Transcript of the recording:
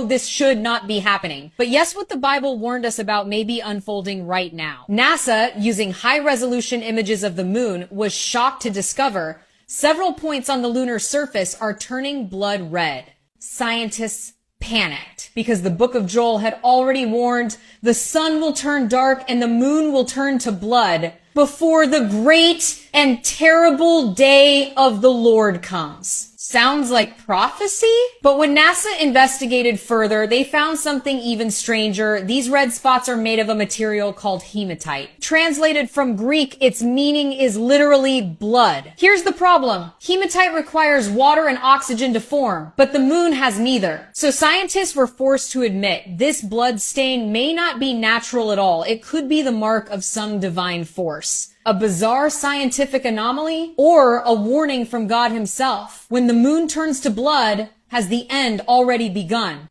this should not be happening. But yes, what the Bible warned us about may be unfolding right now. NASA, using high-resolution images of the moon, was shocked to discover several points on the lunar surface are turning blood red. Scientists panicked because the book of Joel had already warned the sun will turn dark and the moon will turn to blood before the great and terrible day of the Lord comes. Sounds like prophecy? But when NASA investigated further, they found something even stranger. These red spots are made of a material called hematite. Translated from Greek, its meaning is literally blood. Here's the problem. Hematite requires water and oxygen to form, but the moon has neither. So scientists were forced to admit this blood stain may not be natural at all. It could be the mark of some divine force. A bizarre scientific anomaly, or a warning from God himself. When the moon turns to blood, has the end already begun?